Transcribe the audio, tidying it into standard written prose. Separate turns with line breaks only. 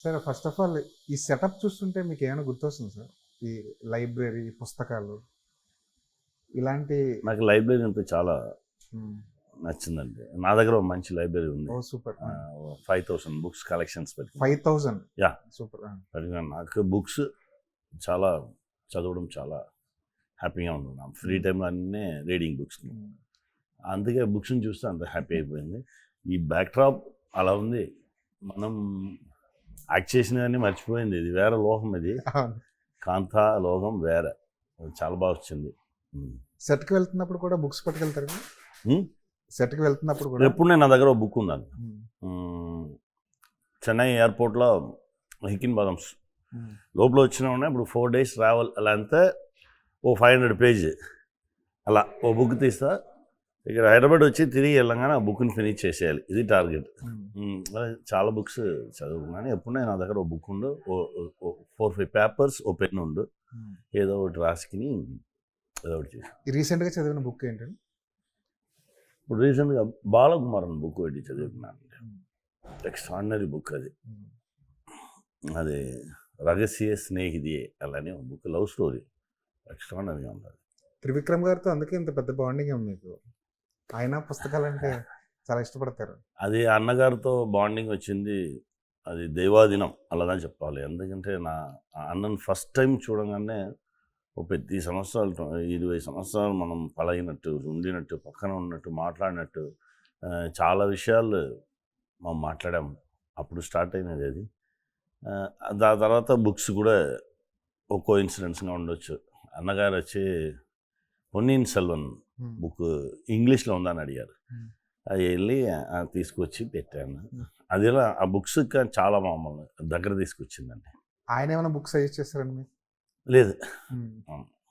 Sir first of all ఈ setup చూస్తుంటే మీకు ఏమైనా గుర్తొస్తుంది సార్? ఈ లైబ్రరీ, పుస్తకాలు ఇలాంటి
నాకు లైబ్రరీ అంటే చాలా
హ్మ్.
నచ్చిందండి. నా దగ్గర ఒక మంచి లైబ్రరీ ఉంది.
ఓహ్! సూపర్.
5000 బుక్స్ కలెక్షన్స్ పెట్టుకున్నాను.
5000
యాహ్!
సూపర్.
పెట్టుకున్నాను. నాకు బుక్స్ చాలా చదవడం చాలా హ్యాపీగా ఉంటుంది. నా ఫ్రీ టైంలో అన్నీ రీడింగ్ బుక్స్. అందుకే బుక్స్ని చూస్తే అంత హ్యాపీ అయిపోయింది. ఈ బ్యాక్డ్రాప్ అలా ఉంది. మనం యాక్ట్ చేసినవన్నీ మర్చిపోయింది. ఇది వేరే లోకం ఇది.
అవును.
కాంతా లోకం వేరే. అది చాలా బాగా వచ్చింది.
సెట్‌కి వెళ్తున్నప్పుడు కూడా బుక్స్ పట్టుకెళ్తారండి?
హ్మ్?
సెట్‌కి వెళ్తున్నప్పుడు కూడా
ఎప్పుడు నేను నా దగ్గర ఒక బుక్ ఉందండి.
హ్మ్.
చెన్నై ఎయిర్పోర్ట్లో హికిన్ బాదమ్స్ లోపల వచ్చినా ఉన్నాయి. ఇప్పుడు 4 days ట్రావెల్ అలా అంతే. ఓ 500 పేజ్ అలా ఓ బుక్ తీస్తా. ఇక్కడ హైదరాబాద్ వచ్చి తిరిగి వెళ్ళంగానే ఆ బుక్ని ఫినిష్ చేసేయాలి. ఇది టార్గెట్. అలా చాలా బుక్స్ చదువుకున్నాను. ఎప్పుడైనా నా దగ్గర ఓ బుక్ ఉండు, ఓ 4-5 పేపర్స్, ఓ పెన్ ఉండు, ఏదో ఒకటి రాసుకుని ఏదో ఒకటి చేసి.
రీసెంట్‌గా చదివిన బుక్ ఏంటండి?
ఇప్పుడు రీసెంట్గా బాలకుమారన్ బుక్ ఒకటి చదువుకున్నాను. ఎక్స్ట్రాడినరీ బుక్ అది. అది రహస్య స్నేహిది అలానే ఒక బుక్, లవ్ స్టోరీ. ఎక్స్ట్రాడినరీగా ఉంటుంది.
త్రివిక్రమ్ గారితో అందుకే ఇంత పెద్ద బాండింగ్ ఉంది మీకు. ఆయన పుస్తకాలంటే చాలా ఇష్టపడతారు.
అది అన్నగారితో బాండింగ్ వచ్చింది. అది దైవాధీనం అలాదని చెప్పాలి. ఎందుకంటే నా అన్నను ఫస్ట్ టైం చూడగానే ఓ 10 సంవత్సరాలు 20 సంవత్సరాలు మనం పழగినట్టు, ఉండినట్టు, పక్కన ఉన్నట్టు, మాట్లాడినట్టు చాలా విషయాలు మనం మాట్లాడాము. అప్పుడు స్టార్ట్ అయినది అది. దాని తర్వాత బుక్స్ కూడా ఒక కోఇన్సిడెన్స్గా ఉండొచ్చు. అన్నగారు వచ్చి పొన్నియిన్ సెల్వన్ బుక్ ఇంగ్లీష్లో ఉందని అడిగారు. అది వెళ్ళి తీసుకొచ్చి పెట్టాను. అది ఆ బుక్స్ చాలా మమ్మల్ని దగ్గర తీసుకొచ్చిందండి.
ఆయన ఏమైనా బుక్స్ సజెస్ట్ చేస్తారండి మీకు?
లేదు.